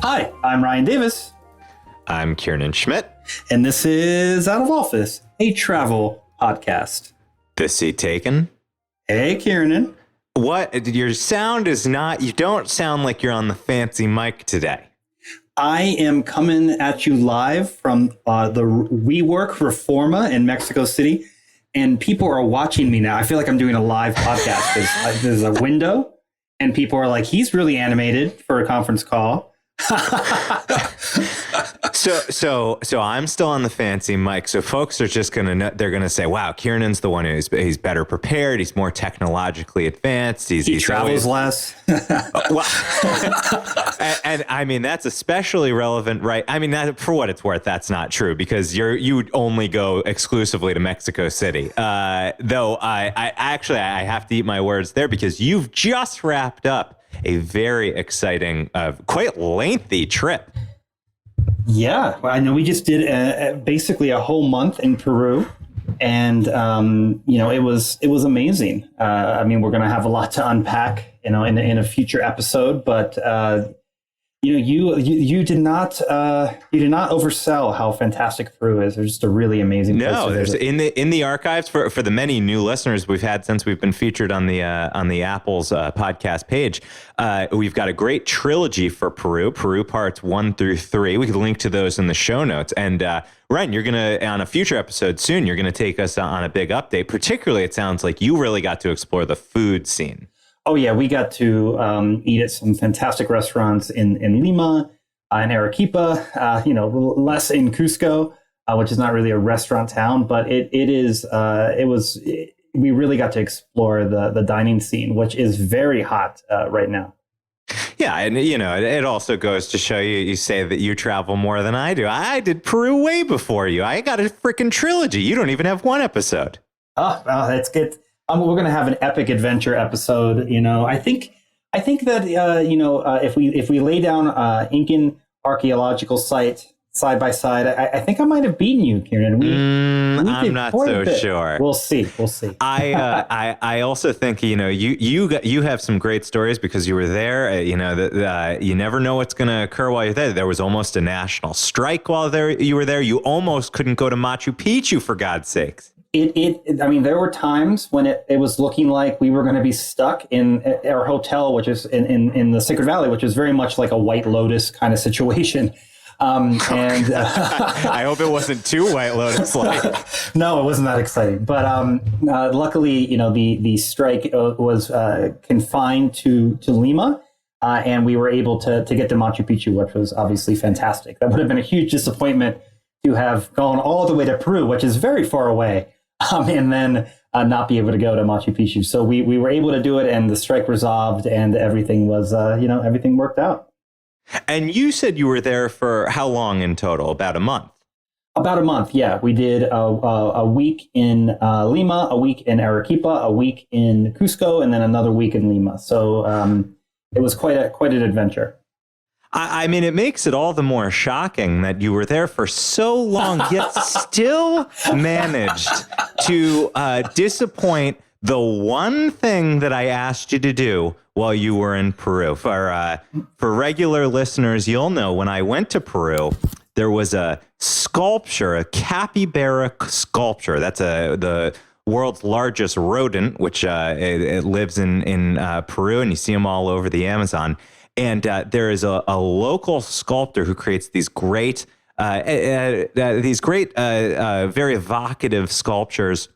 Hi, I'm Ryan Davis. I'm Kiernan Schmidt. And this is Out of Office, a travel podcast. This seat taken. Hey, Kiernan. What? Your sound is not, you don't sound like you're on the fancy mic today. I am coming at you live from the WeWork Reforma in Mexico City, and people are watching me now. I feel like I'm doing a live podcast because there's a window, and people are like, he's really animated for a conference call. So I'm still on the fancy mic. So folks are just they're gonna say, "Wow, Kiernan's the one he's better prepared. He's more technologically advanced. He travels less." And I mean that's especially relevant, right? I mean, for what it's worth, that's not true because you only go exclusively to Mexico City. Though I have to eat my words there because you've just wrapped up a very exciting, quite lengthy trip. Yeah, I know we just did basically a whole month in Peru, and it was amazing. I mean, we're going to have a lot to unpack, in a future episode, but you did not oversell how fantastic Peru is. It's just a really amazing place to visit. in the archives for the many new listeners we've had since we've been featured on the Apple's podcast page. We've got a great trilogy for Peru parts 1 through 3. We can link to those in the show notes. And Ryan, you're gonna on a future episode soon. You're gonna take us on a big update. Particularly, it sounds like you really got to explore the food scene. Oh, yeah, we got to eat at some fantastic restaurants in Lima, in Arequipa, less in Cusco, which is not really a restaurant town, but we really got to explore the dining scene, which is very hot right now. Yeah, and it also goes to show you say that you travel more than I do. I did Peru way before you. I got a freaking trilogy. You don't even have one episode. Oh, that's good. We're going to have an epic adventure episode. I think that if we lay down Incan archaeological site side by side, I think I might have beaten you, Kiernan. I'm not so sure. We'll see. I also think you have some great stories because you were there. You never know what's going to occur while you're there. There was almost a national strike while you were there. You almost couldn't go to Machu Picchu, for God's sakes. I mean, there were times when it was looking like we were going to be stuck in our hotel, which is in the Sacred Valley, which is very much like a White Lotus kind of situation. I hope it wasn't too White Lotus-like. No, it wasn't that exciting. But luckily, the strike was confined to Lima, and we were able to get to Machu Picchu, which was obviously fantastic. That would have been a huge disappointment to have gone all the way to Peru, which is very far away. And then not be able to go to Machu Picchu. So we were able to do it, and the strike resolved, and everything was, everything worked out. And you said you were there for how long in total? About a month? About a month, yeah. We did a week in Lima, a week in Arequipa, a week in Cusco, and then another week in Lima. So it was quite an adventure. I mean, it makes it all the more shocking that you were there for so long, yet still managed to disappoint the one thing that I asked you to do while you were in Peru. For regular listeners, you'll know when I went to Peru, there was a sculpture, a capybara sculpture. That's the world's largest rodent, which it lives in Peru, and you see them all over the Amazon. And there is a local sculptor who creates these great, very evocative sculptures.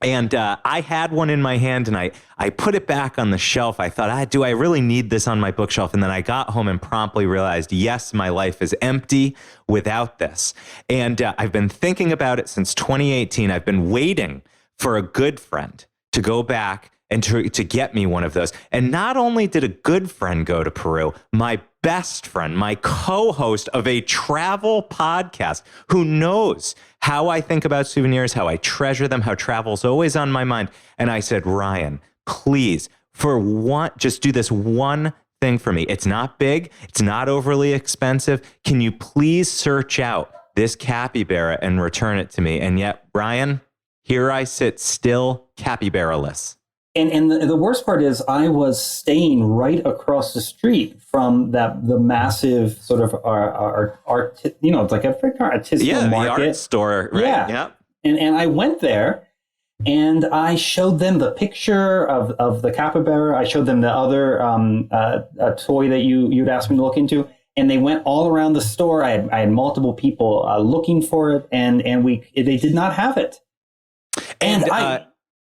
And I had one in my hand, and I put it back on the shelf. I thought, do I really need this on my bookshelf? And then I got home and promptly realized, yes, my life is empty without this. And I've been thinking about it since 2018. I've been waiting for a good friend to go back and to get me one of those. And not only did a good friend go to Peru, my best friend, my co-host of a travel podcast, who knows how I think about souvenirs, how I treasure them, how travel's always on my mind. And I said, Ryan, please, just do this one thing for me. It's not big. It's not overly expensive. Can you please search out this capybara and return it to me? And yet, Ryan, here I sit still capybara-less. And the worst part is I was staying right across the street from the massive sort of art, it's like a artisanal market. The art store, right? Yeah. And I went there and I showed them the picture of the capybara. I showed them the other toy that you'd asked me to look into. And they went all around the store. I had multiple people looking for it, and they did not have it. And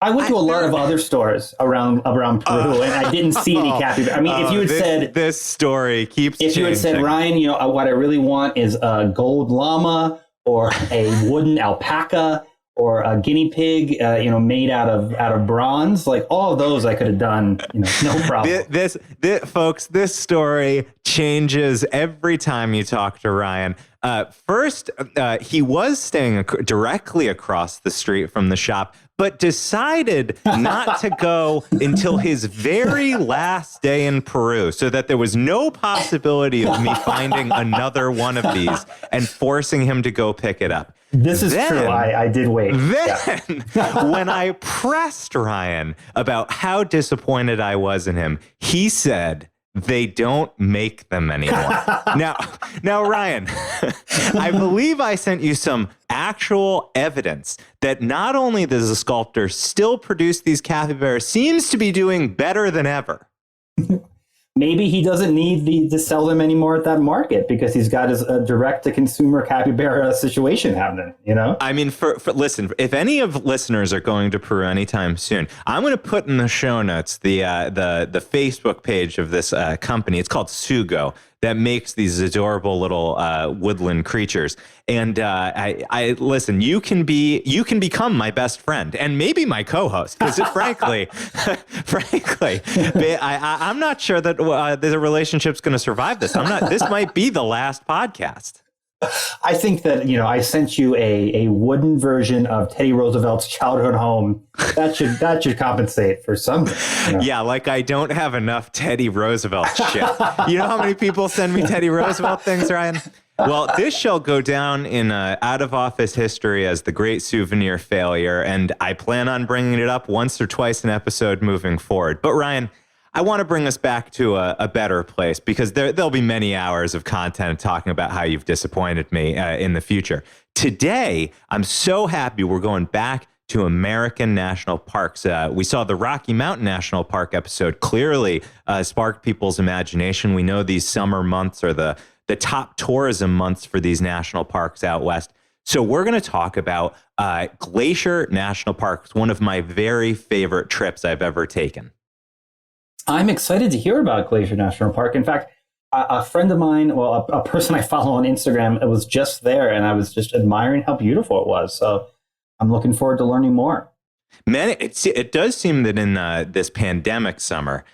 I went to a lot of other stores around Peru, and I didn't see any capybara. I mean, if you had said this story keeps changing. If you had said, Ryan, what I really want is a gold llama or a wooden alpaca or a guinea pig, made out of bronze, like all of those I could have done, no problem. Folks, this story changes every time you talk to Ryan. First, he was staying directly across the street from the shop, but decided not to go until his very last day in Peru, so that there was no possibility of me finding another one of these and forcing him to go pick it up. This is true. I did wait. Then, when I pressed Ryan about how disappointed I was in him, he said, they don't make them anymore. Now, Ryan, I believe I sent you some actual evidence that not only does the sculptor still produce these capybaras, seems to be doing better than ever. Maybe he doesn't need to sell them anymore at that market because he's got his direct-to-consumer capybara situation happening, I mean, listen, if any of listeners are going to Peru anytime soon, I'm going to put in the show notes the Facebook page of this company. It's called Sugo, that makes these adorable little woodland creatures. And I listen, you can become my best friend and maybe my co-host, because frankly, I'm not sure that the relationship's going to survive this. This might be the last podcast. I think that, I sent you a wooden version of Teddy Roosevelt's childhood home. That should compensate for something. Yeah, like I don't have enough Teddy Roosevelt shit. You know how many people send me Teddy Roosevelt things, Ryan? Well, this shall go down in out-of-office history as the great souvenir failure, and I plan on bringing it up once or twice an episode moving forward. But Ryan, I want to bring us back to a better place, because there'll be many hours of content talking about how you've disappointed me in the future. Today, I'm so happy we're going back to American national parks. We saw the Rocky Mountain National Park episode clearly spark people's imagination. We know these summer months are the top tourism months for these national parks out west. So we're going to talk about Glacier National Park. It's one of my very favorite trips I've ever taken. I'm excited to hear about Glacier National Park. In fact, a friend of mine, a person I follow on Instagram, it was just there, and I was just admiring how beautiful it was. So I'm looking forward to learning more. Man, it does seem that in this pandemic summer,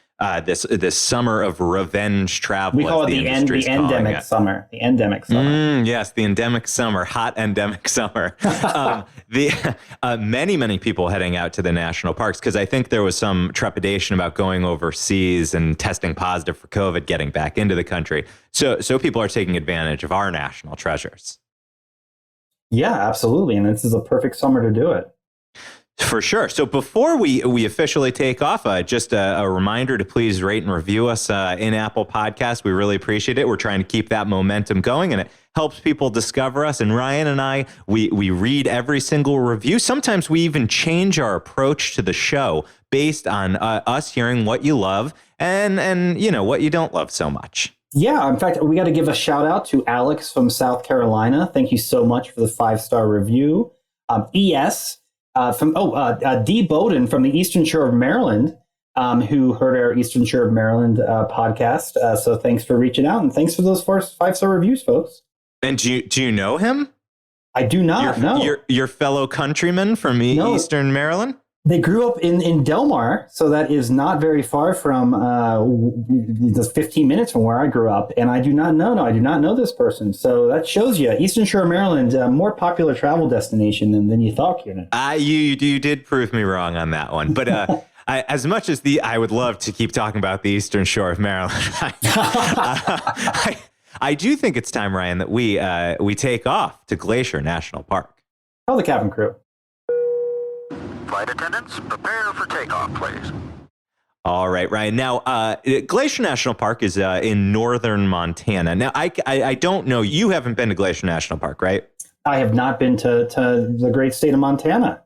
this summer of revenge travel, we call it the endemic summer. The endemic summer. Yes, the endemic summer, hot endemic summer. Many people heading out to the national parks, because I think there was some trepidation about going overseas and testing positive for COVID, getting back into the country. So people are taking advantage of our national treasures. Yeah, absolutely, and this is a perfect summer to do it. For sure. So before we officially take off, just a reminder to please rate and review us in Apple Podcasts. We really appreciate it. We're trying to keep that momentum going, and it helps people discover us. And Ryan and I, we read every single review. Sometimes we even change our approach to the show based on us hearing what you love and what you don't love so much. Yeah, in fact, we got to give a shout out to Alex from South Carolina. Thank you so much for the 5-star review. ES. D. Bowden from the Eastern Shore of Maryland, who heard our Eastern Shore of Maryland podcast. So thanks for reaching out, and thanks for those 5-star reviews, folks. And do you know him? I do not. No, your fellow countryman from Eastern Maryland. They grew up in Del Mar, so that is not very far from just 15 minutes from where I grew up. And I do not know this person. So that shows you Eastern Shore of Maryland, a more popular travel destination than you thought, Kiernan. You did prove me wrong on that one. But as much as I would love to keep talking about the Eastern Shore of Maryland, I do think it's time, Ryan, that we take off to Glacier National Park. Call the cabin crew. Flight attendants, prepare for takeoff, please. All right, Ryan. Now, Glacier National Park is in northern Montana. Now, I don't know. You haven't been to Glacier National Park, right? I have not been to the great state of Montana.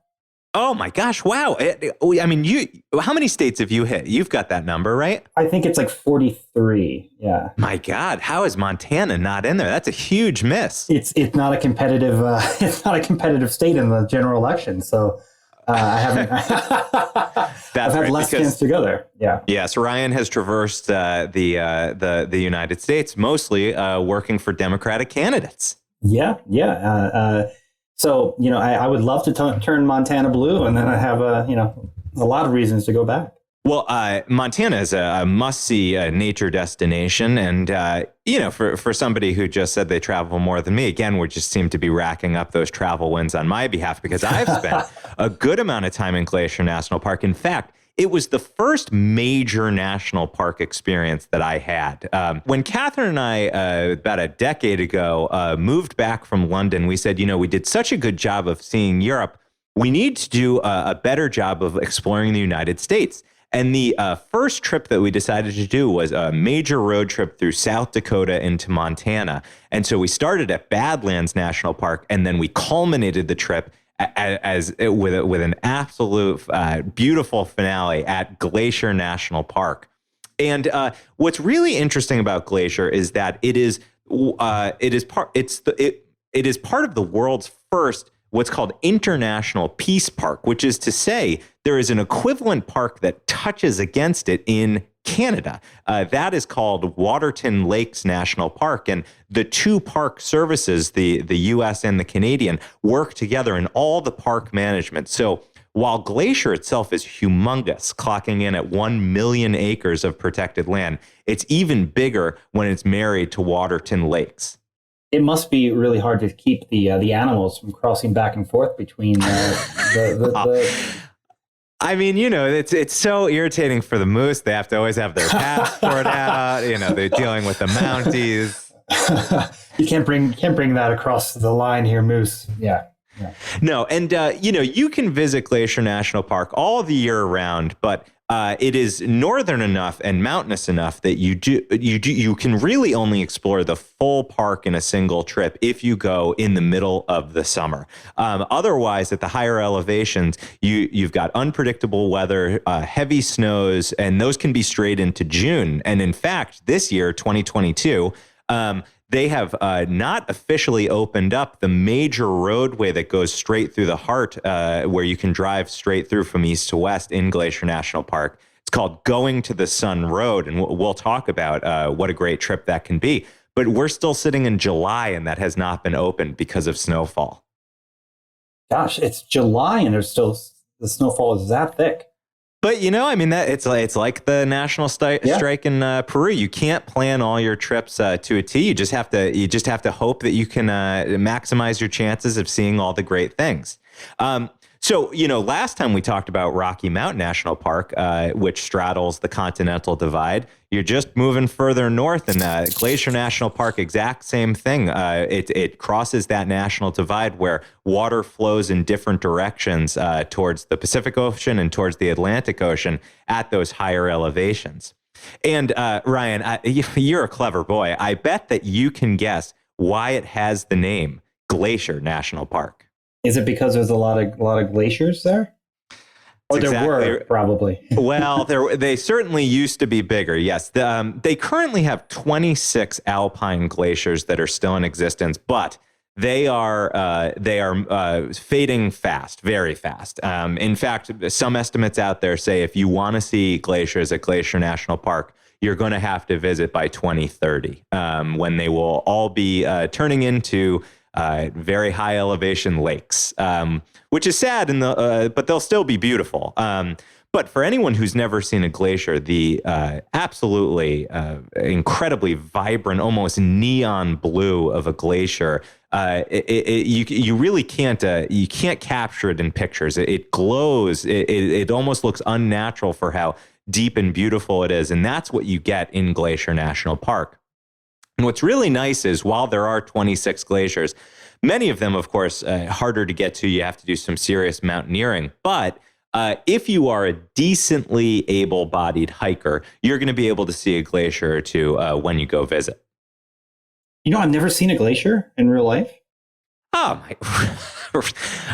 Oh my gosh! Wow. I mean, how many states have you hit? You've got that number, right? I think it's like 43. Yeah. My God, how is Montana not in there? That's a huge miss. It's not a competitive it's not a competitive state in the general election. So I haven't. I've had less chance to go there. Yeah. Yes, Ryan has traversed the United States, mostly working for Democratic candidates. Yeah. So I would love to turn Montana blue, and then I have a lot of reasons to go back. Well, Montana is a must-see nature destination, and for somebody who just said they travel more than me, again, we just seem to be racking up those travel wins on my behalf because I've spent a good amount of time in Glacier National Park. In fact, it was the first major national park experience that I had. When Catherine and I, about a decade ago, moved back from London, we said, we did such a good job of seeing Europe. We need to do a better job of exploring the United States. And the first trip that we decided to do was a major road trip through South Dakota into Montana. And so we started at Badlands National Park, and then we culminated the trip with an absolute beautiful finale at Glacier National Park. And what's really interesting about Glacier is that it is part of the world's first what's called International Peace Park, which is to say there is an equivalent park that touches against it in Canada. That is called Waterton Lakes National Park. And the two park services, the U.S. and the Canadian, work together in all the park management. So while Glacier itself is humongous, clocking in at 1 million acres of protected land, it's even bigger when it's married to Waterton Lakes. It must be really hard to keep the animals from crossing back and forth between the I mean, it's so irritating for the moose. They have to always have their passport out. They're dealing with the Mounties. You can't bring that across the line here, moose. Yeah. No, and you can visit Glacier National Park all the year round, but it is northern enough and mountainous enough that you can really only explore the full park in a single trip if you go in the middle of the summer. Otherwise, at the higher elevations, you've got unpredictable weather, heavy snows, and those can be straight into June. And in fact, this year, 2022, they have not officially opened up the major roadway that goes straight through the heart, where you can drive straight through from east to west in Glacier National Park. It's called Going to the Sun Road, and we'll talk about what a great trip that can be. But we're still sitting in July, and that has not been opened because of snowfall. Gosh, it's July, and the snowfall is that thick. But that it's like the national strike in Peru. You can't plan all your trips to a T. You just have to hope that you can maximize your chances of seeing all the great things. So, last time we talked about Rocky Mountain National Park, which straddles the Continental Divide. You're just moving further north, and Glacier National Park, exact same thing. It crosses that national divide where water flows in different directions towards the Pacific Ocean and towards the Atlantic Ocean at those higher elevations. And Ryan, you're a clever boy. I bet that you can guess why it has the name Glacier National Park. Is it because there's a lot of glaciers there? Or there were, probably. Well, they certainly used to be bigger, yes. They currently have 26 alpine glaciers that are still in existence, but they are fading fast, very fast. In fact, some estimates out there say if you want to see glaciers at Glacier National Park, you're going to have to visit by 2030, when they will all be turning into very high elevation lakes, which is sad, but they'll still be beautiful. But for anyone who's never seen a glacier, the absolutely incredibly vibrant, almost neon blue of a glacier, you really can't capture it in pictures. It glows. It almost looks unnatural for how deep and beautiful it is, and that's what you get in Glacier National Park. And what's really nice is while there are 26 glaciers, many of them, of course, harder to get to. You have to do some serious mountaineering. But If you are a decently able-bodied hiker, you're going to be able to see a glacier or two when you go visit. I've never seen a glacier in real life. Oh my,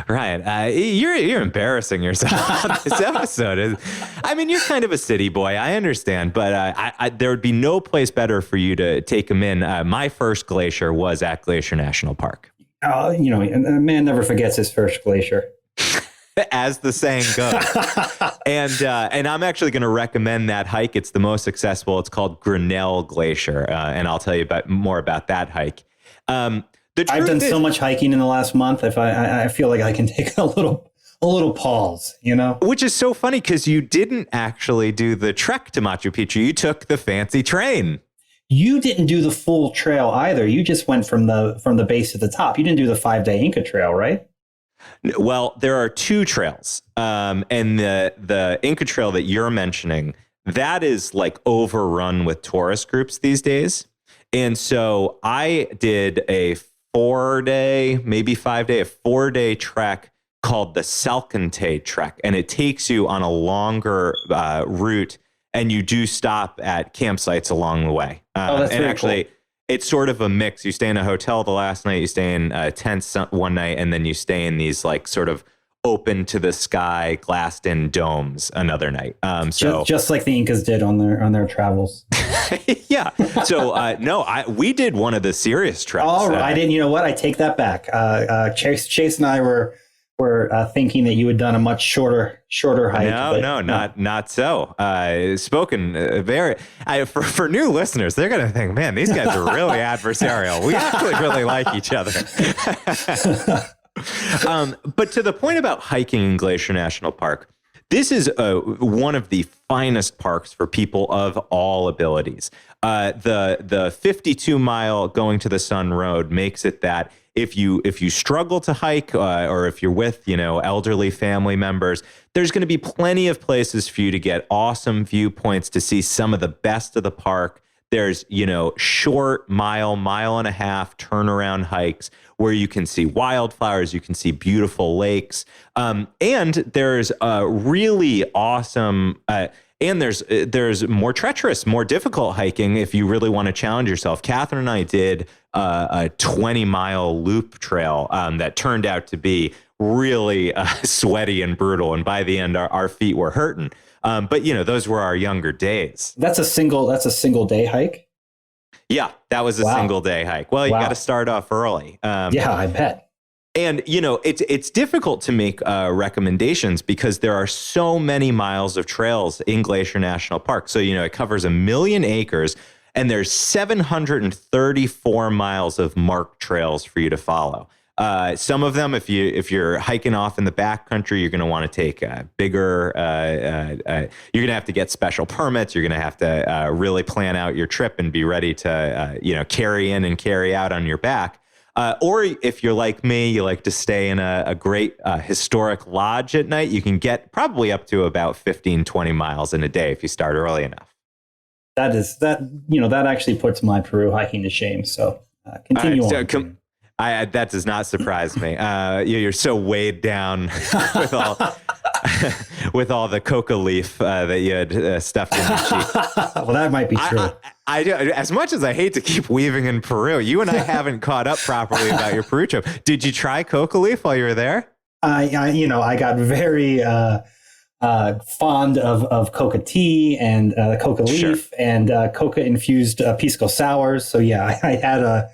Ryan, you're embarrassing yourself on this episode. I mean, you're kind of a city boy. I understand, but there would be no place better for you to take them in. My first glacier was at Glacier National Park. A man never forgets his first glacier. As the saying goes. And I'm actually going to recommend that hike. It's the most accessible. It's called Grinnell Glacier, and I'll tell you more about that hike. I've done so much hiking in the last month. If I feel like I can take a little pause, Which is so funny because you didn't actually do the trek to Machu Picchu. You took the fancy train. You didn't do the full trail either. You just went from the base to the top. You didn't do the 5-day Inca trail, right? Well, there are two trails. And the Inca trail that you're mentioning, that is like overrun with tourist groups these days. And so I did a 4-day, maybe 5-day, a 4-day trek called the Salkantay Trek. And it takes you on a longer route, and you do stop at campsites along the way. That's and actually, cool. It's sort of a mix. You stay in a hotel the last night, you stay in tents one night, and then you stay in these like sort of open to the sky, glassed in domes another night. So just like the Incas did on their travels. Yeah. So we did one of the serious treks. All right. I didn't. You know what? I take that back. Chase and I were thinking that you had done a much shorter hike. Not so. Spoken very for new listeners, they're going to think, man, these guys are really adversarial. We actually really like each other. But to the point about hiking in Glacier National Park, this is one of the finest parks for people of all abilities. The 52-mile Going to the Sun Road makes it that if you struggle to hike or if you're with elderly family members, there's going to be plenty of places for you to get awesome viewpoints to see some of the best of the park. There's short mile and a half turnaround hikes where you can see wildflowers, you can see beautiful lakes, and there's a really awesome. And there's more treacherous, more difficult hiking if you really want to challenge yourself. Catherine and I did a 20-mile loop trail that turned out to be really sweaty and brutal. And by the end, our feet were hurting. But those were our younger days. That's a single day hike. Yeah, that was a single day hike. Well, you got to start off early. Yeah, I bet. And, it's difficult to make recommendations because there are so many miles of trails in Glacier National Park. So, it covers 1 million acres, and there's 734 miles of marked trails for you to follow. Some of them, if you're hiking off in the backcountry, you're going to want to take bigger. You're going to have to get special permits. You're going to have to really plan out your trip and be ready to carry in and carry out on your back. Or if you're like me, you like to stay in a great historic lodge at night, you can get probably up to about 15-20 miles in a day if you start early enough. That actually puts my Peru hiking to shame. So continue on. That does not surprise me. You're so weighed down with all the coca leaf that you had stuffed in your cheek. Well, that might be true. I do, as much as I hate to keep weaving in Peru, you and I haven't caught up properly about your Peru trip. Did you try coca leaf while you were there? I got very fond of coca tea and coca leaf and coca infused pisco sours. So yeah, I had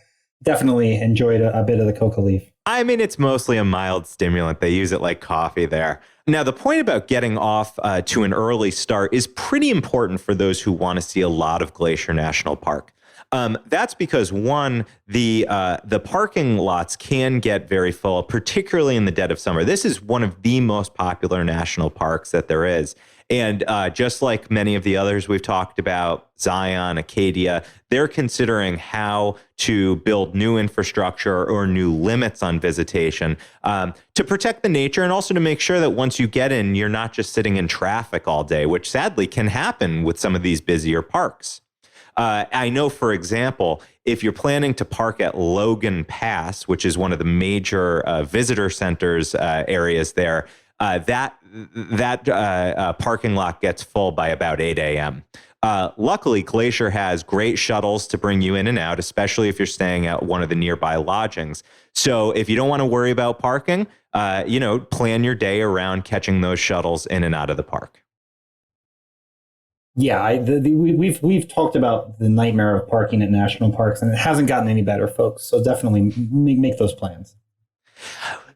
definitely enjoyed a bit of the coca leaf. I mean, it's mostly a mild stimulant. They use it like coffee there. Now, the point about getting off to an early start is pretty important for those who want to see a lot of Glacier National Park. That's because, one, the parking lots can get very full, particularly in the dead of summer. This is one of the most popular national parks that there is. And just like many of the others we've talked about, Zion, Acadia, they're considering how to build new infrastructure or new limits on visitation to protect the nature and also to make sure that once you get in, you're not just sitting in traffic all day, which sadly can happen with some of these busier parks. I know, for example, if you're planning to park at Logan Pass, which is one of the major visitor centers areas there, that parking lot gets full by about 8 a.m. Luckily, Glacier has great shuttles to bring you in and out, especially if you're staying at one of the nearby lodgings. So if you don't want to worry about parking, plan your day around catching those shuttles in and out of the park. Yeah, we've talked about the nightmare of parking at national parks, and it hasn't gotten any better, folks. So definitely make those plans.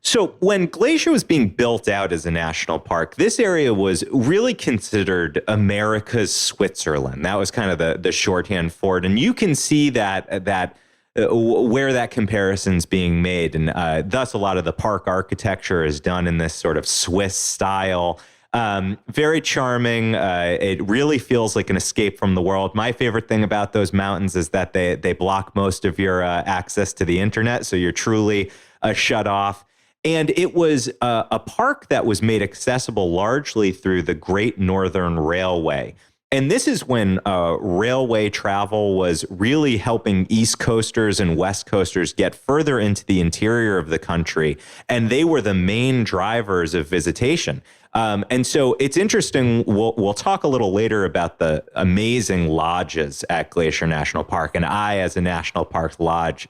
So when Glacier was being built out as a national park, this area was really considered America's Switzerland. That was kind of the shorthand for it. And you can see that where that comparison's being made. And thus a lot of the park architecture is done in this sort of Swiss style. Very charming. It really feels like an escape from the world. My favorite thing about those mountains is that they block most of your access to the internet. So you're truly shut off. And it was a park that was made accessible largely through the Great Northern Railway. And this is when railway travel was really helping East Coasters and West Coasters get further into the interior of the country. And they were the main drivers of visitation. And so it's interesting. We'll talk a little later about the amazing lodges at Glacier National Park. And I, as a National Park Lodge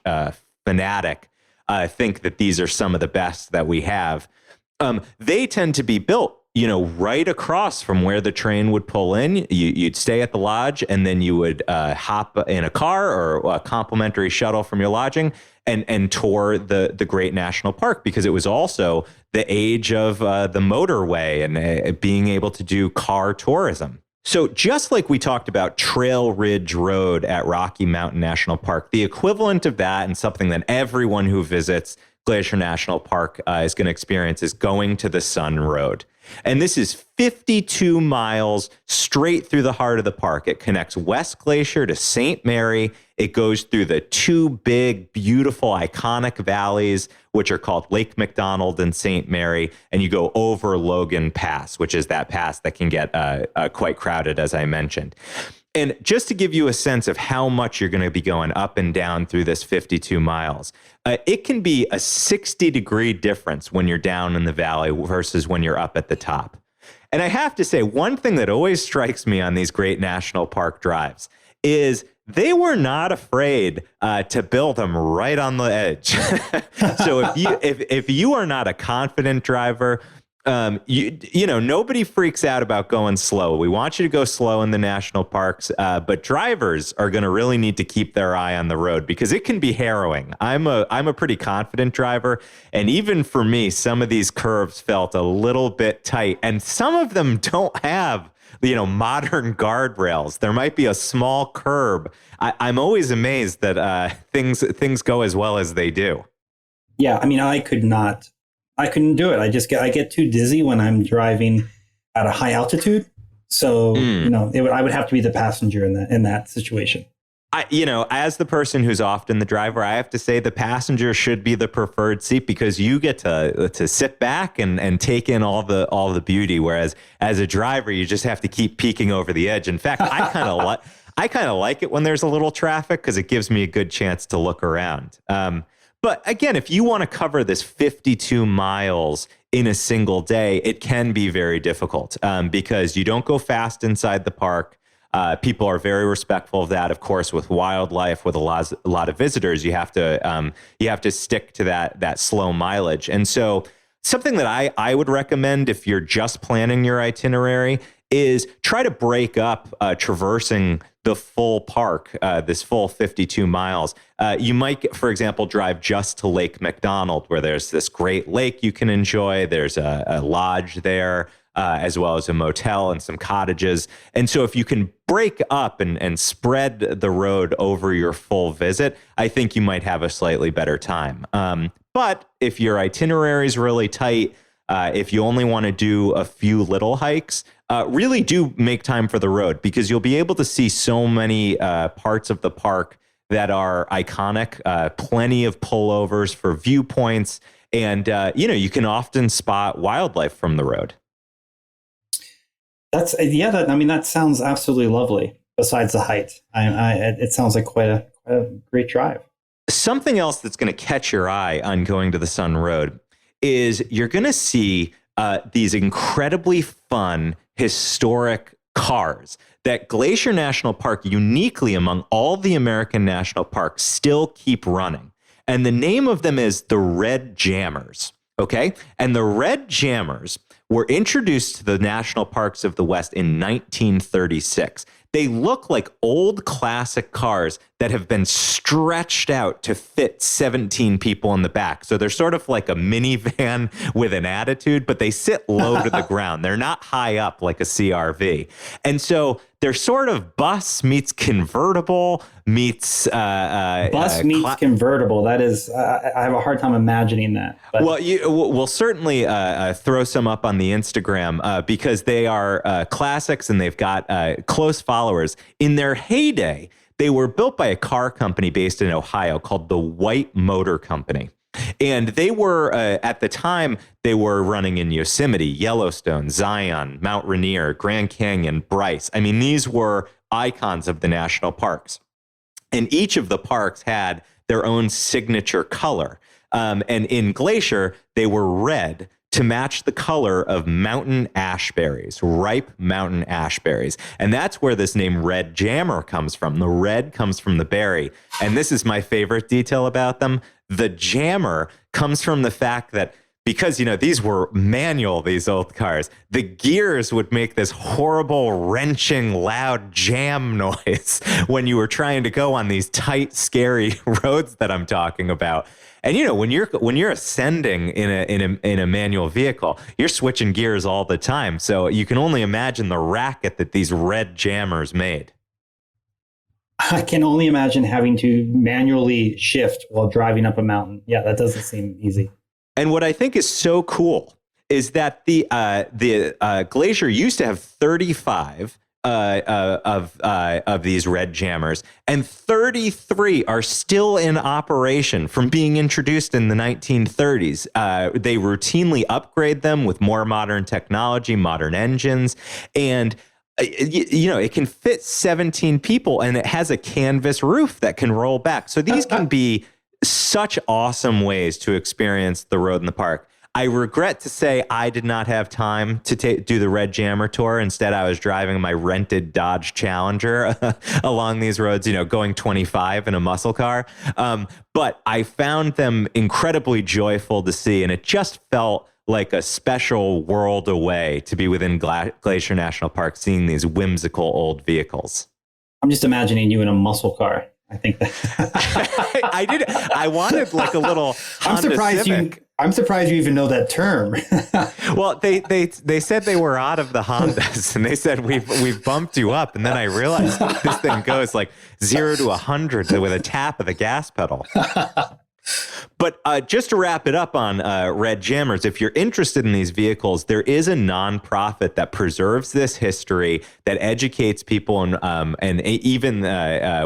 fanatic, think that these are some of the best that we have. They tend to be built, right across from where the train would pull in. You'd stay at the lodge, and then you would hop in a car or a complimentary shuttle from your lodging and tour the Great National Park, because it was also the age of the motorway and being able to do car tourism. So just like we talked about Trail Ridge Road at Rocky Mountain National Park, the equivalent of that, and something that everyone who visits Glacier National Park is going to experience, is going to the Sun Road. And this is 52 miles straight through the heart of the park. It connects West Glacier to St. Mary. It goes through the two big, beautiful, iconic valleys, which are called Lake McDonald and St. Mary. And you go over Logan Pass, which is that pass that can get quite crowded, as I mentioned. And just to give you a sense of how much you're going to be going up and down through this 52 miles, it can be a 60-degree difference when you're down in the valley versus when you're up at the top. And I have to say, one thing that always strikes me on these great national park drives is they were not afraid to build them right on the edge. So if you are not a confident driver, nobody freaks out about going slow. We want you to go slow in the national parks, but drivers are going to really need to keep their eye on the road, because it can be harrowing. I'm a pretty confident driver, and even for me, some of these curves felt a little bit tight, and some of them don't have modern guardrails. There might be a small curb. I'm always amazed that things go as well as they do. Yeah, I mean, I couldn't do it. I get too dizzy when I'm driving at a high altitude. So, I would have to be the passenger in that situation. As the person who's often the driver, I have to say the passenger should be the preferred seat, because you get to sit back and take in all the beauty. Whereas as a driver, you just have to keep peeking over the edge. In fact, I kind of like it when there's a little traffic, because it gives me a good chance to look around. But again, if you want to cover this 52 miles in a single day, it can be very difficult because you don't go fast inside the park. People are very respectful of that. Of course, with wildlife, with a lot of visitors, you have to stick to that slow mileage. And so something that I would recommend if you're just planning your itinerary is try to break up traversing the full park, this full 52 miles. You might, for example, drive just to Lake McDonald, where there's this great lake you can enjoy. There's a lodge there, as well as a motel and some cottages. And so if you can break up and spread the road over your full visit, I think you might have a slightly better time. But if your itinerary is really tight, if you only want to do a few little hikes, really do make time for the road, because you'll be able to see so many parts of the park that are iconic, plenty of pullovers for viewpoints, and you can often spot wildlife from the road. That sounds absolutely lovely. Besides the height, it sounds like quite a great drive. Something else that's going to catch your eye on going to the Sun Road is you're going to see these incredibly fun, historic cars that Glacier National Park, uniquely among all the American national parks, still keep running. And the name of them is the Red Jammers. Okay. And the Red Jammers were introduced to the national parks of the West in 1936. They look like old classic cars that have been stretched out to fit 17 people in the back. So they're sort of like a minivan with an attitude, but they sit low to the ground. They're not high up like a CRV. And so they're sort of bus meets convertible meets convertible. That is, I have a hard time imagining that. But. Well, we'll certainly throw some up on the Instagram because they are classics and they've got close followers. In their heyday, they were built by a car company based in Ohio called the White Motor Company. And they were, at the time, they were running in Yosemite, Yellowstone, Zion, Mount Rainier, Grand Canyon, Bryce. I mean, these were icons of the national parks. And each of the parks had their own signature color. And in Glacier, they were red to match the color of mountain ash berries, ripe mountain ash berries. And that's where this name Red Jammer comes from. The red comes from the berry. And this is my favorite detail about them. The jammer comes from the fact that because, you know, these were manual, these old cars, the gears would make this horrible, wrenching, loud jam noise when you were trying to go on these tight, scary roads that I'm talking about. And, you know, when you're ascending in a manual vehicle, you're switching gears all the time. So you can only imagine the racket that these red jammers made. I can only imagine having to manually shift while driving up a mountain. Yeah, that doesn't seem easy. And what I think is so cool is that the Glacier used to have 35 of these red jammers, and 33 are still in operation from being introduced in the 1930s. They routinely upgrade them with more modern technology, modern engines, and you know, it can fit 17 people, and it has a canvas roof that can roll back. So these can be such awesome ways to experience the road in the park. I regret to say I did not have time to do the Red Jammer tour. Instead, I was driving my rented Dodge Challenger along these roads, you know, going 25 in a muscle car. But I found them incredibly joyful to see, and it just felt like a special world away to be within Glacier National Park, seeing these whimsical old vehicles. I'm just imagining you in a muscle car. I think that I did. I wanted like a little Honda Civic. I'm surprised you even know that term. Well, they said they were out of the Hondas, and they said we've bumped you up, and then I realized this thing goes like 0 to 100 with a tap of the gas pedal. But just to wrap it up on Red Jammers, if you're interested in these vehicles, there is a nonprofit that preserves this history, that educates people and even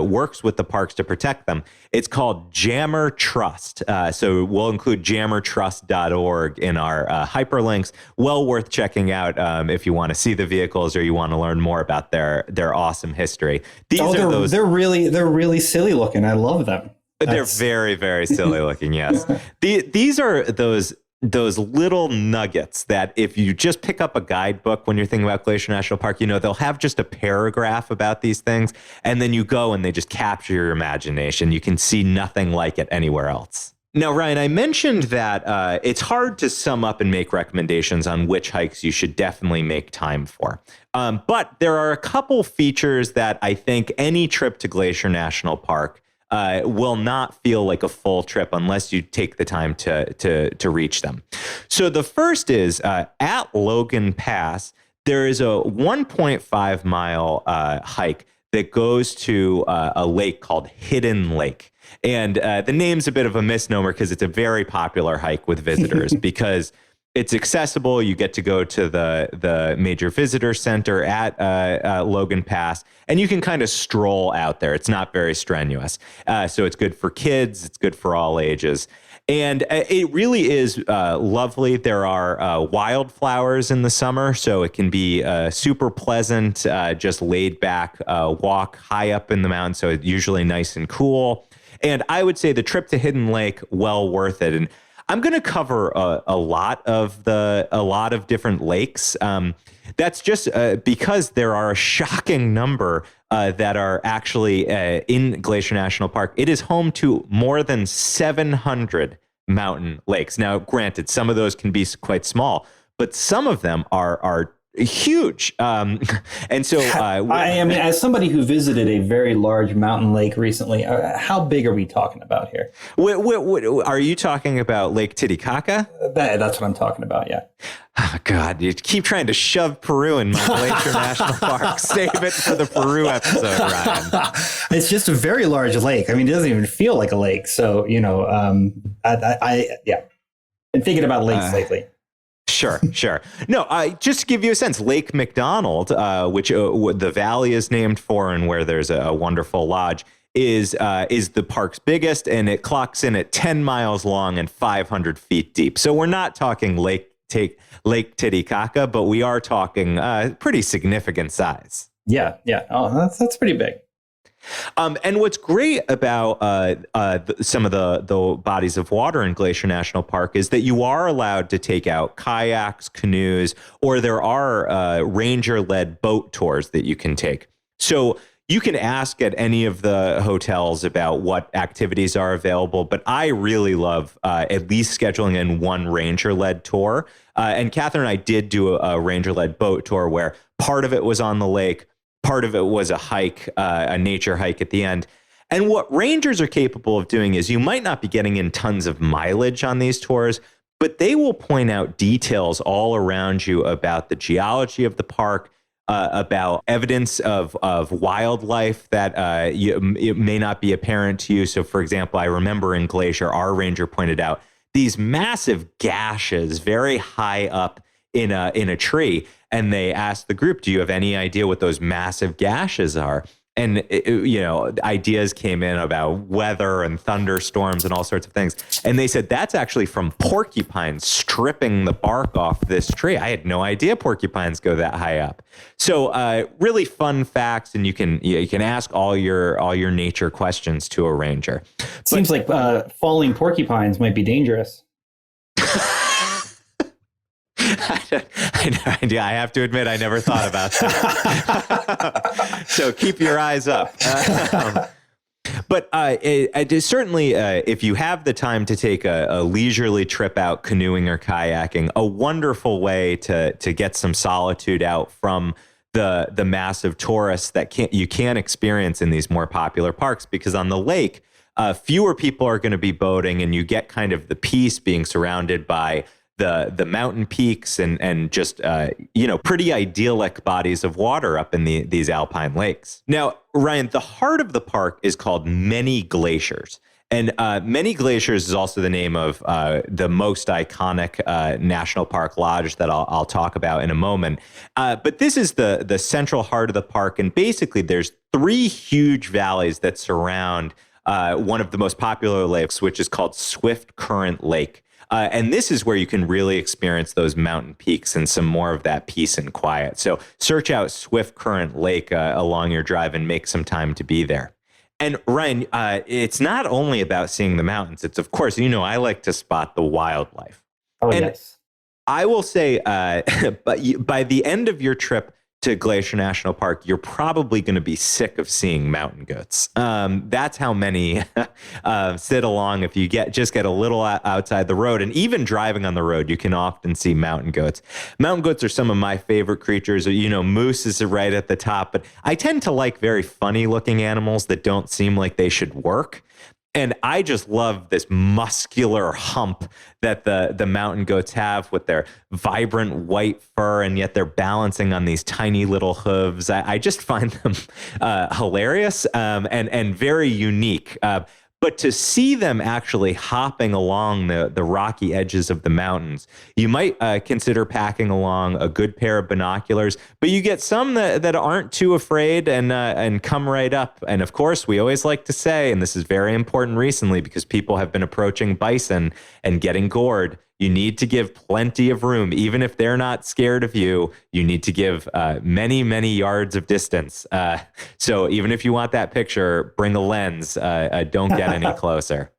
works with the parks to protect them. It's called Jammer Trust. So we'll include jammertrust.org in our hyperlinks. Well worth checking out if you want to see the vehicles or you want to learn more about their awesome history. They're really silly looking. I love them. They're very, very silly looking, yes. These are those little nuggets that if you just pick up a guidebook when you're thinking about Glacier National Park, you know, they'll have just a paragraph about these things, and then you go and they just capture your imagination. You can see nothing like it anywhere else. Now, Ryan, I mentioned that it's hard to sum up and make recommendations on which hikes you should definitely make time for. But there are a couple features that I think any trip to Glacier National Park will not feel like a full trip unless you take the time to reach them. So the first is at Logan Pass, there is a 1.5 mile hike that goes to a lake called Hidden Lake. And the name's a bit of a misnomer because it's a very popular hike with visitors because it's accessible. You get to go to the major visitor center at Logan Pass, and you can kind of stroll out there. It's not very strenuous. So it's good for kids. It's good for all ages. And it really is lovely. There are wildflowers in the summer, so it can be super pleasant, just laid back walk high up in the mountain. So it's usually nice and cool. And I would say the trip to Hidden Lake, well worth it. And I'm going to cover a lot of different lakes. That's just because there are a shocking number that are actually in Glacier National Park. It is home to more than 700 mountain lakes. Now, granted, some of those can be quite small, but some of them are huge. And so I mean, as somebody who visited a very large mountain lake recently, how big are we talking about here? Are you talking about Lake Titicaca? That's what I'm talking about, yeah. Oh, God, you keep trying to shove Peru in my Glacier National Park. Save it for the Peru episode, Ryan. It's just a very large lake. I mean, it doesn't even feel like a lake. So, yeah, been thinking about lakes lately. Sure. No, just to give you a sense, Lake McDonald, which the valley is named for and where there's a wonderful lodge, is the park's biggest, and it clocks in at 10 miles long and 500 feet deep. So we're not talking Lake Titicaca, but we are talking pretty significant size. Yeah. Oh, that's pretty big. And what's great about some of the bodies of water in Glacier National Park is that you are allowed to take out kayaks, canoes, or there are ranger-led boat tours that you can take. So you can ask at any of the hotels about what activities are available, but I really love at least scheduling in one ranger-led tour. And Catherine and I did do a ranger-led boat tour where part of it was on the lake, part of it was a hike, a nature hike at the end. And what rangers are capable of doing is you might not be getting in tons of mileage on these tours, but they will point out details all around you about the geology of the park, about evidence of wildlife that it may not be apparent to you. So, for example, I remember in Glacier, our ranger pointed out these massive gashes very high up in a tree. And they asked the group, do you have any idea what those massive gashes are? And, ideas came in about weather and thunderstorms and all sorts of things. And they said, that's actually from porcupines stripping the bark off this tree. I had no idea porcupines go that high up. So really fun facts. And you can ask all your nature questions to a ranger. Seems like falling porcupines might be dangerous. I have to admit, I never thought about that. So keep your eyes up. But certainly, if you have the time to take a leisurely trip out canoeing or kayaking, a wonderful way to get some solitude out from the massive tourists that you can't experience in these more popular parks, because on the lake, fewer people are going to be boating, and you get kind of the peace being surrounded by the mountain peaks and just pretty idyllic bodies of water up in these alpine lakes. Now, Ryan, the heart of the park is called Many Glaciers. And Many Glaciers is also the name of the most iconic national park lodge that I'll talk about in a moment. But this is the central heart of the park. And basically, there's three huge valleys that surround one of the most popular lakes, which is called Swift Current Lake. And this is where you can really experience those mountain peaks and some more of that peace and quiet. So search out Swift Current Lake along your drive and make some time to be there. And Ryan, it's not only about seeing the mountains. It's, of course, I like to spot the wildlife. Oh, and yes. I will say, by the end of your trip to Glacier National Park, you're probably going to be sick of seeing mountain goats. That's how many sit along. If you get a little outside the road, and even driving on the road, you can often see mountain goats. Mountain goats are some of my favorite creatures. Moose is right at the top, but I tend to like very funny looking animals that don't seem like they should work. And I just love this muscular hump that the mountain goats have with their vibrant white fur, and yet they're balancing on these tiny little hooves. I just find them hilarious and very unique. But to see them actually hopping along the rocky edges of the mountains, you might consider packing along a good pair of binoculars, but you get some that aren't too afraid and come right up. And of course, we always like to say, and this is very important recently because people have been approaching bison and getting gored, you need to give plenty of room. Even if they're not scared of you, you need to give many, many yards of distance. So even if you want that picture, bring a lens. Don't get any closer.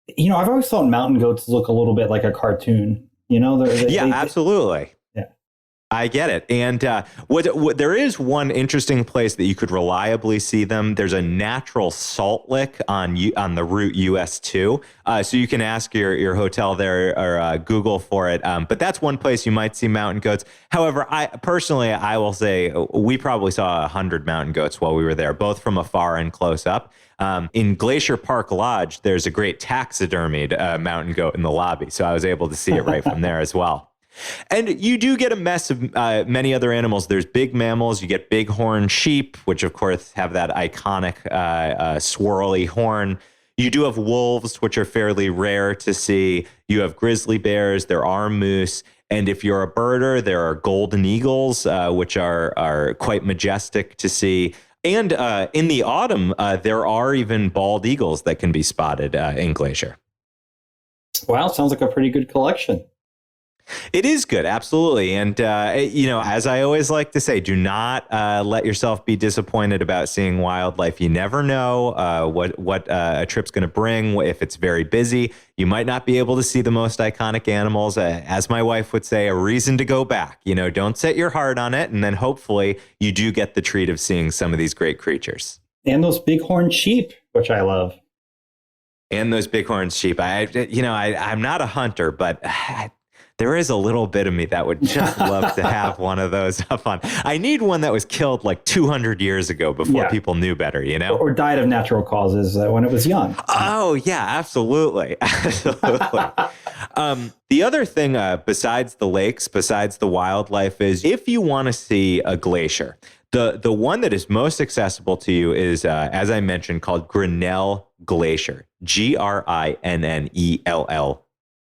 I've always thought mountain goats look a little bit like a cartoon. Absolutely. Yeah. I get it. And what there is one interesting place that you could reliably see them. There's a natural salt lick on the route US 2. So you can ask your hotel there or Google for it. But that's one place you might see mountain goats. However, I will say we probably saw 100 mountain goats while we were there, both from afar and close up. In Glacier Park Lodge, there's a great taxidermied mountain goat in the lobby. So I was able to see it right from there as well. And you do get a mess of many other animals. There's big mammals. You get bighorn sheep, which, of course, have that iconic swirly horn. You do have wolves, which are fairly rare to see. You have grizzly bears. There are moose. And if you're a birder, there are golden eagles, which are quite majestic to see. And in the autumn, there are even bald eagles that can be spotted in Glacier. Wow, sounds like a pretty good collection. It is good, absolutely. And, as I always like to say, do not let yourself be disappointed about seeing wildlife. You never know what a trip's going to bring. If it's very busy, you might not be able to see the most iconic animals. As my wife would say, a reason to go back. Don't set your heart on it. And then hopefully you do get the treat of seeing some of these great creatures. And those bighorn sheep, which I love. And those bighorn sheep. I'm not a hunter, but there is a little bit of me that would just love to have one of those up on. I need one that was killed like 200 years ago before people knew better, Or died of natural causes when it was young. Oh, yeah, absolutely. Absolutely. The other thing besides the lakes, besides the wildlife is if you want to see a glacier, the one that is most accessible to you is, as I mentioned, called Grinnell Glacier, Grinnell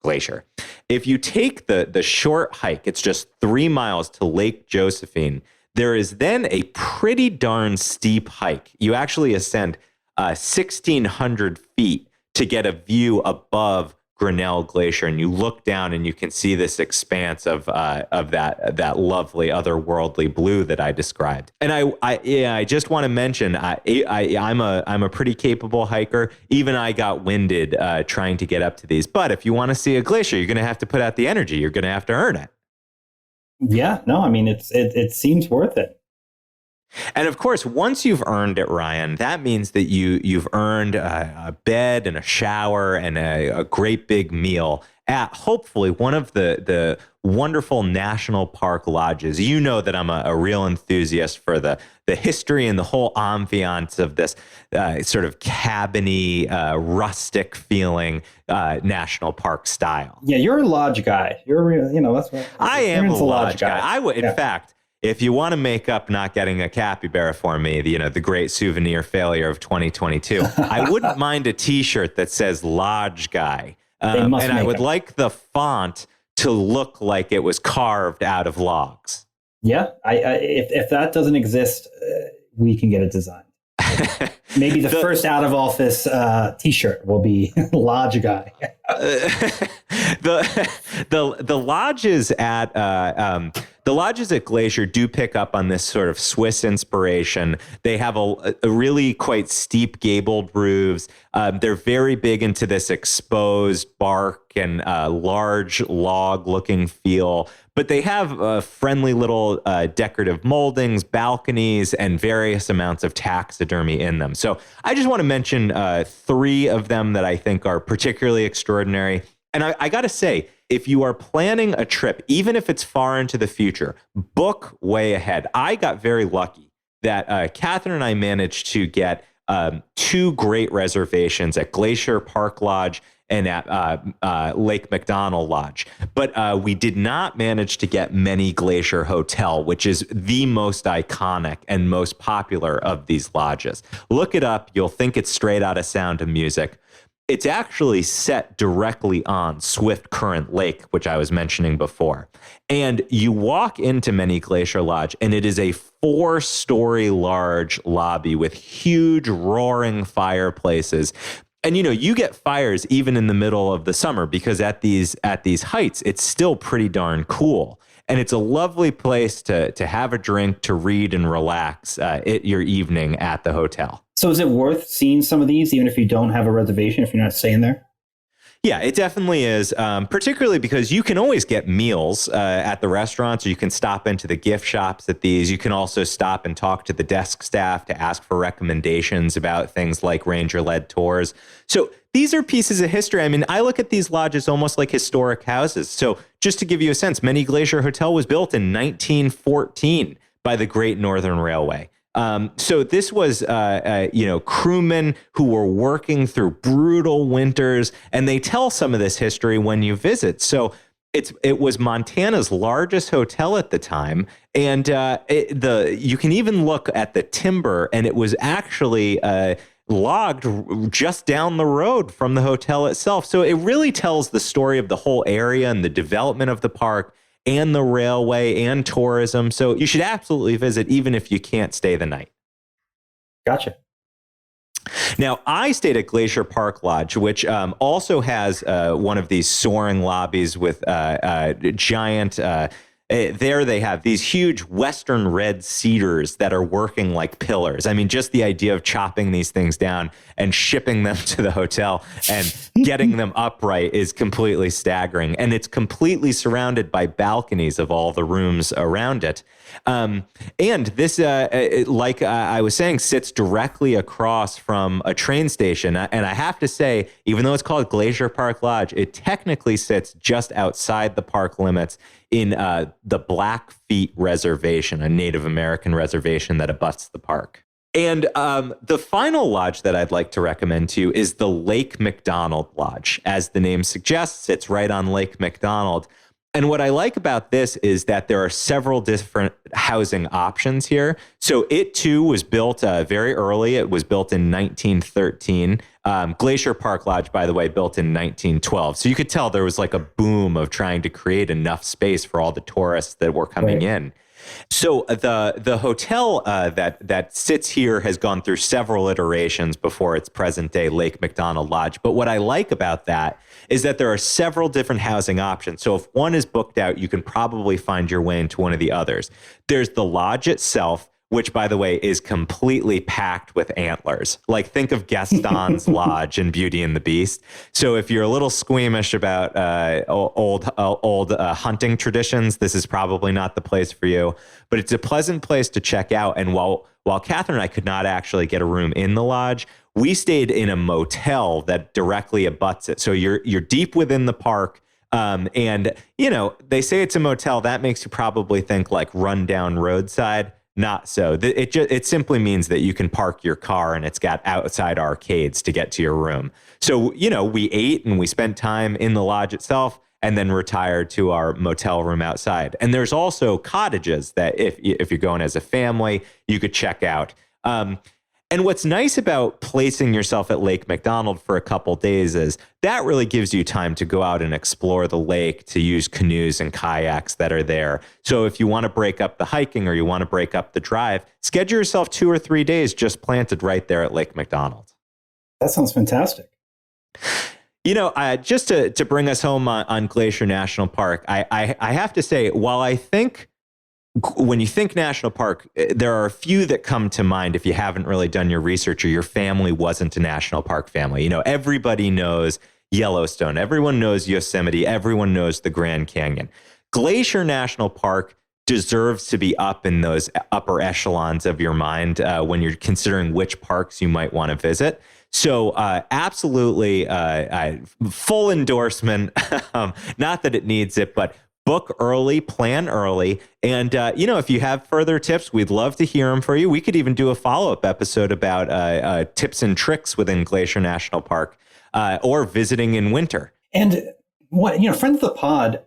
Glacier. If you take the short hike, it's just 3 miles to Lake Josephine. There is then a pretty darn steep hike. You actually ascend 1,600 feet to get a view above Grinnell Glacier, and you look down and you can see this expanse of that lovely otherworldly blue that I described. And I just want to mention I'm a pretty capable hiker. Even I got winded trying to get up to these. But if you want to see a glacier, you're going to have to put out the energy. You're going to have to earn it. Yeah, no, I mean it seems worth it. And of course, once you've earned it, Ryan, that means that you've earned a bed and a shower and a great big meal at hopefully one of the wonderful national park lodges. You know that I'm a real enthusiast for the history and the whole ambiance of this sort of cabiny, rustic feeling national park style. Yeah, you're a lodge guy. That's what I am a lodge guy. I would, in fact. If you want to make up not getting a capybara for me, the great souvenir failure of 2022, I wouldn't mind a T-shirt that says Lodge Guy. And I would like the font to look like it was carved out of logs. Yeah, if that doesn't exist, we can get it designed. Maybe the first out of office T-shirt will be Lodge Guy. The lodges at the lodges at Glacier do pick up on this sort of Swiss inspiration. They have a really quite steep gabled roofs. They're very big into this exposed bark and large log-looking feel. But they have friendly little decorative moldings, balconies, and various amounts of taxidermy in them. So I just want to mention 3 of them that I think are particularly extraordinary. And I got to say, if you are planning a trip, even if it's far into the future, book way ahead. I got very lucky that Catherine and I managed to get 2 great reservations at Glacier Park Lodge and at Lake McDonald Lodge. But we did not manage to get Many Glacier Hotel, which is the most iconic and most popular of these lodges. Look it up. You'll think it's straight out of Sound of Music. It's actually set directly on Swift Current Lake, which I was mentioning before. And you walk into Many Glacier Lodge, and it is a 4-story large lobby with huge roaring fireplaces. And, you get fires even in the middle of the summer because at these heights, it's still pretty darn cool. And it's a lovely place to have a drink, to read and relax your evening at the hotel. So is it worth seeing some of these, even if you don't have a reservation, if you're not staying there? Yeah, it definitely is, particularly because you can always get meals at the restaurants, or you can stop into the gift shops at these. You can also stop and talk to the desk staff to ask for recommendations about things like ranger-led tours. So these are pieces of history. I mean, I look at these lodges almost like historic houses. So just to give you a sense, Many Glacier Hotel was built in 1914 by the Great Northern Railway. So this was, crewmen who were working through brutal winters, and they tell some of this history when you visit. So it was Montana's largest hotel at the time, and you can even look at the timber, and it was actually logged just down the road from the hotel itself. So it really tells the story of the whole area and the development of the park and the railway and tourism. So you should absolutely visit, even if you can't stay the night. Gotcha. Now, I stayed at Glacier Park Lodge, which also has one of these soaring lobbies with giant... there they have these huge Western red cedars that are working like pillars. I mean, just the idea of chopping these things down and shipping them to the hotel and getting them upright is completely staggering. And it's completely surrounded by balconies of all the rooms around it. And this, I was saying, sits directly across from a train station. And I have to say, even though it's called Glacier Park Lodge, it technically sits just outside the park limits in the Blackfeet Reservation, a Native American reservation that abuts the park. And the final lodge that I'd like to recommend to you is the Lake McDonald Lodge. As the name suggests, it's right on Lake McDonald. And what I like about this is that there are several different housing options here. So it too was built very early. It was built in 1913. Glacier Park Lodge, by the way, built in 1912. So you could tell there was like a boom of trying to create enough space for all the tourists that were coming in. So the hotel that sits here has gone through several iterations before its present day Lake McDonald Lodge. But what I like about that is that there are several different housing options. So if one is booked out, you can probably find your way into one of the others. There's the lodge itself, which, by the way, is completely packed with antlers. Like, think of Gaston's lodge in Beauty and the Beast. So if you're a little squeamish about old hunting traditions, this is probably not the place for you. But it's a pleasant place to check out. And while Catherine and I could not actually get a room in the lodge, we stayed in a motel that directly abuts it. So you're deep within the park. And, you know, they say it's a motel. That makes you probably think like rundown roadside. Not so. It simply means that you can park your car and it's got outside arcades to get to your room. So, you know, we ate and we spent time in the lodge itself and then retired to our motel room outside. And there's also cottages that if you're going as a family, you could check out. And what's nice about placing yourself at Lake McDonald for a couple days is that really gives you time to go out and explore the lake, to use canoes and kayaks that are there. So if you want to break up the hiking or you want to break up the drive, schedule yourself 2 or 3 days just planted right there at Lake McDonald. That sounds fantastic. You know, just to bring us home on Glacier National Park, I have to say, while I think when you think national park, there are a few that come to mind if you haven't really done your research or your family wasn't a national park family. You know, everybody knows Yellowstone. Everyone knows Yosemite. Everyone knows the Grand Canyon. Glacier National Park deserves to be up in those upper echelons of your mind when you're considering which parks you might want to visit. So absolutely full endorsement. Not that it needs it, but book early, plan early. And, you know, if you have further tips, we'd love to hear them for you. We could even do a follow-up episode about tips and tricks within Glacier National Park or visiting in winter. And what, you know, friend of the pod,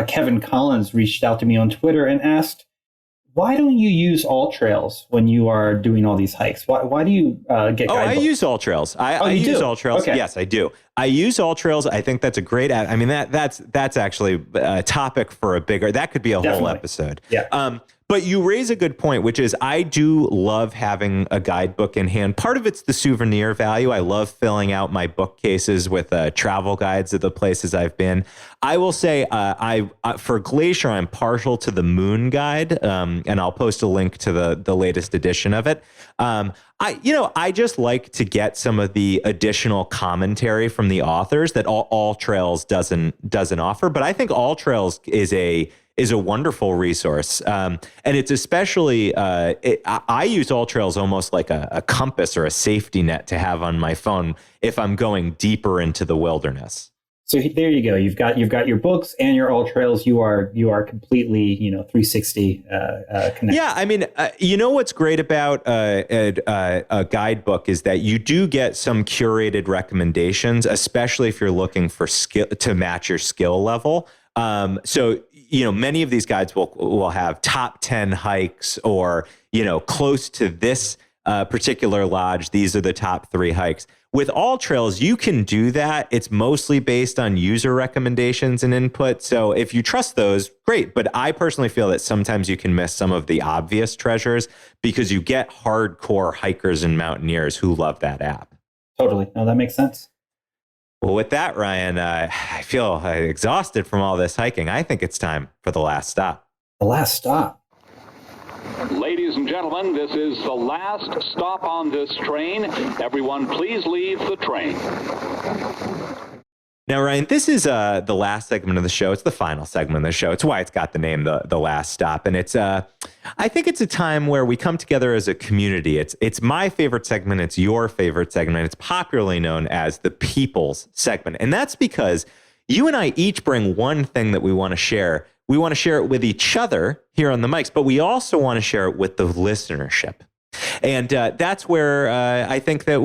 Kevin Collins, reached out to me on Twitter and asked, why don't you use All Trails when you are doing all these hikes? Why do you get guidebooks? I use All Trails. I use All Trails. Okay. Yes, I do. I use All Trails. I think that's a great. I mean, that's actually a topic for a bigger. That could be a whole episode. Yeah. But you raise a good point, which is I do love having a guidebook in hand. Part of it's the souvenir value. I love filling out my bookcases with travel guides of the places I've been. I will say for Glacier, I'm partial to the Moon Guide, and I'll post a link to the latest edition of it. I just like to get some of the additional commentary from the authors that All Trails doesn't offer. But I think All Trails is a wonderful resource. And it's especially, I use All Trails almost like a compass or a safety net to have on my phone if I'm going deeper into the wilderness. So there you go. You've got your books and your All Trails. You are completely 360 connected. Yeah, I mean, what's great about a guidebook is that you do get some curated recommendations, especially if you're looking for skill to match your skill level. So many of these guides will have top 10 hikes or close to this particular lodge. These are the top 3 hikes. With All Trails, you can do that. It's mostly based on user recommendations and input. So if you trust those, great. But I personally feel that sometimes you can miss some of the obvious treasures because you get hardcore hikers and mountaineers who love that app. Totally. No, that makes sense. Well, with that, Ryan, I feel exhausted from all this hiking. I think it's time for the last stop. The last stop. Ladies and gentlemen, this is the last stop on this train. Everyone, please leave the train. Now, Ryan, this is the last segment of the show. It's the final segment of the show. It's why it's got the name the last stop. And it's I think it's a time where we come together as a community. It's my favorite segment. It's your favorite segment. It's popularly known as the People's segment. And that's because you and I each bring one thing that we want to share. We want to share it with each other here on the mics, but we also want to share it with the listenership. And that's where I think that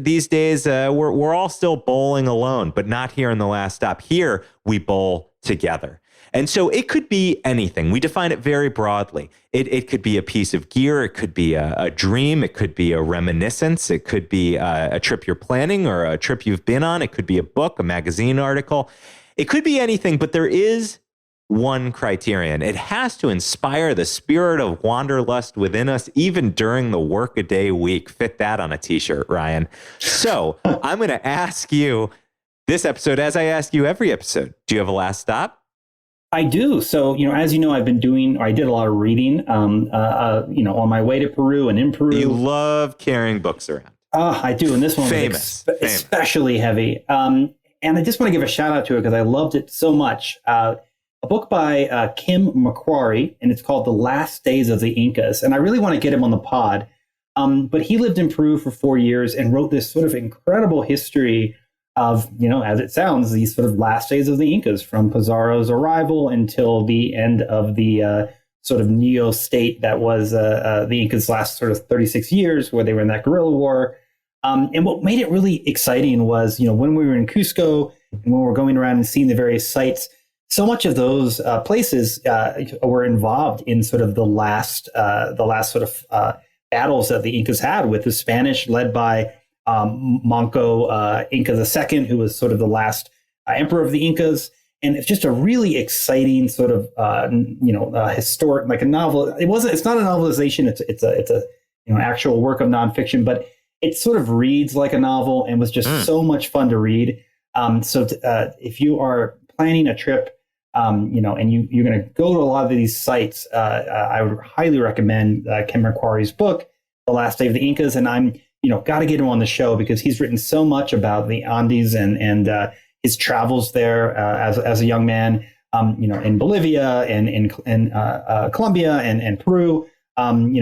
these days we're all still bowling alone, but not here in the last stop. Here we bowl together. And so it could be anything. We define it very broadly. It could be a piece of gear. It could be a dream. It could be a reminiscence. It could be a trip you're planning or a trip you've been on. It could be a book, a magazine article. It could be anything, but there is one criterion. It has to inspire the spirit of wanderlust within us, even during the workaday week. Fit that on a t-shirt, Ryan. So I'm going to ask you this episode, as I ask you every episode, do you have a last stop? I do. So, as you know, I did a lot of reading, on my way to Peru and in Peru. You love carrying books around. I do. And this one was especially heavy. And I just want to give a shout out to it because I loved it so much. A book by MacQuarrie, and it's called The Last Days of the Incas. And I really want to get him on the pod. But he lived in Peru for 4 years and wrote this sort of incredible history of, as it sounds, these sort of last days of the Incas, from Pizarro's arrival until the end of the sort of neo-state that was the Incas' last sort of 36 years, where they were in that guerrilla war. And what made it really exciting was, when we were in Cusco and when we were going around and seeing the various sites, so much of those places were involved in sort of the last sort of battles that the Incas had with the Spanish, led by Manco Inca II, who was sort of the last emperor of the Incas. And it's just a really exciting sort of historic, like a novel. It's not a novelization. It's a actual work of nonfiction, but it sort of reads like a novel and was just so much fun to read. If you are planning a trip, and you're going to go to a lot of these sites, I would highly recommend Ken MacQuarrie's book, The Last Day of the Incas. And I'm, got to get him on the show because he's written so much about the Andes and his travels there as a young man, in Bolivia and in Colombia and Peru.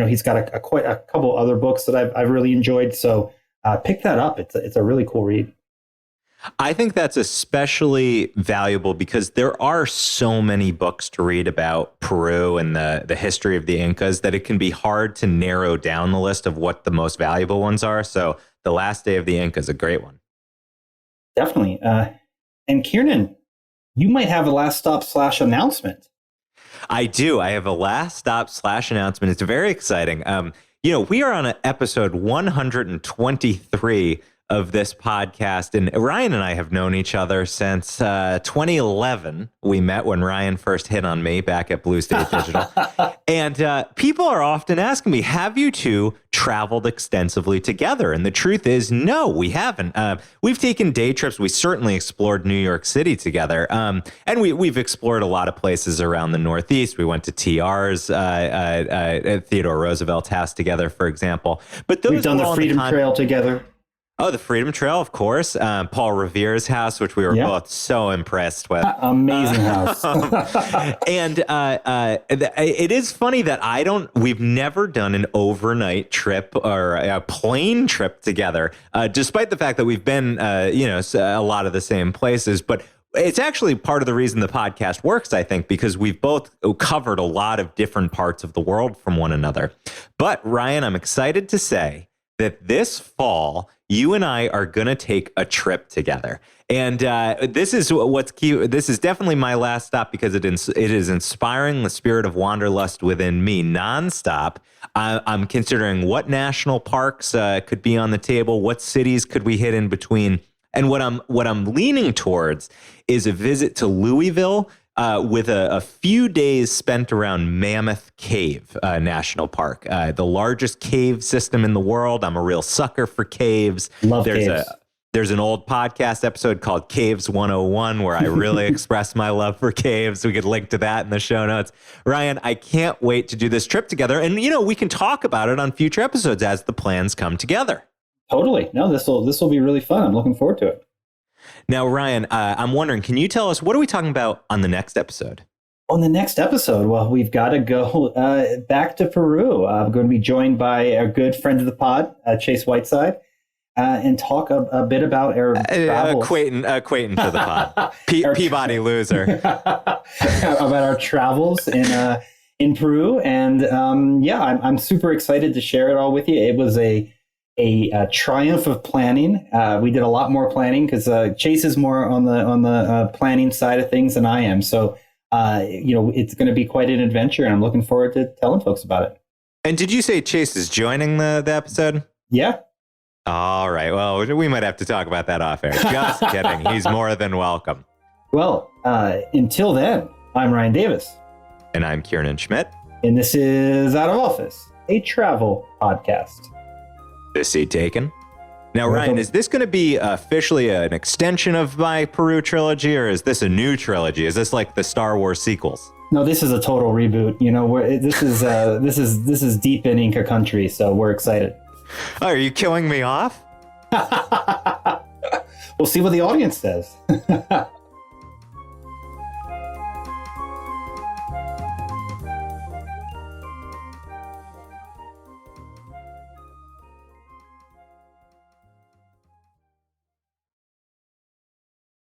He's got quite a couple other books that I've really enjoyed. So pick that up. It's a really cool read. I think that's especially valuable because there are so many books to read about Peru and the history of the Incas that it can be hard to narrow down the list of what the most valuable ones are. So The Last Day of the Incas is a great one. Definitely. And Kiernan, you might have a last stop / announcement. I do. I have a last stop / announcement. It's very exciting. We are on episode 123 of this podcast. And Ryan and I have known each other since 2011. We met when Ryan first hit on me back at Blue State Digital. And people are often asking me, have you two traveled extensively together? And the truth is, no, we haven't. We've taken day trips. We certainly explored New York City together. And we've explored a lot of places around the Northeast. We went to TR's Theodore Roosevelt House together, for example. But those we've done the Freedom Trail together. Oh, the Freedom Trail, of course. Paul Revere's house, which we were both so impressed with. Amazing house. And it is funny that we've never done an overnight trip or a plane trip together, despite the fact that we've been, a lot of the same places. But it's actually part of the reason the podcast works, I think, because we've both covered a lot of different parts of the world from one another. But Ryan, I'm excited to say that this fall, you and I are going to take a trip together. And this is what's key. This is definitely my last stop because it is inspiring the spirit of wanderlust within me nonstop. I'm considering what national parks could be on the table, what cities could we hit in between. And what I'm leaning towards is a visit to Louisville, with a few days spent around Mammoth Cave National Park, the largest cave system in the world. I'm a real sucker for caves. Love caves. There's an old podcast episode called Caves 101 where I really express my love for caves. We could link to that in the show notes. Ryan, I can't wait to do this trip together. And, we can talk about it on future episodes as the plans come together. Totally. No, this will be really fun. I'm looking forward to it. Now, Ryan, I'm wondering, can you tell us, what are we talking about on the next episode? On the next episode, well, we've got to go back to Peru. I'm going to be joined by a good friend of the pod, Chase Whiteside, and talk a bit about our travels. Acquaintance of the pod. Peabody loser. About our travels in Peru. And I'm super excited to share it all with you. It was a triumph of planning. We did a lot more planning because Chase is more on the planning side of things than I am. So, it's going to be quite an adventure, and I'm looking forward to telling folks about it. And did you say Chase is joining the episode? Yeah. All right. Well, we might have to talk about that off air. Just kidding. He's more than welcome. Well, until then, I'm Ryan Davis. And I'm Kiernan Schmidt. And this is Out of Office, a travel podcast. This seat taken. Now, Ryan, is this going to be officially an extension of my Peru trilogy, or is this a new trilogy? Is this like the Star Wars sequels? No, this is a total reboot. This is deep in Inca country, so we're excited. Oh, are you killing me off? We'll see what the audience says.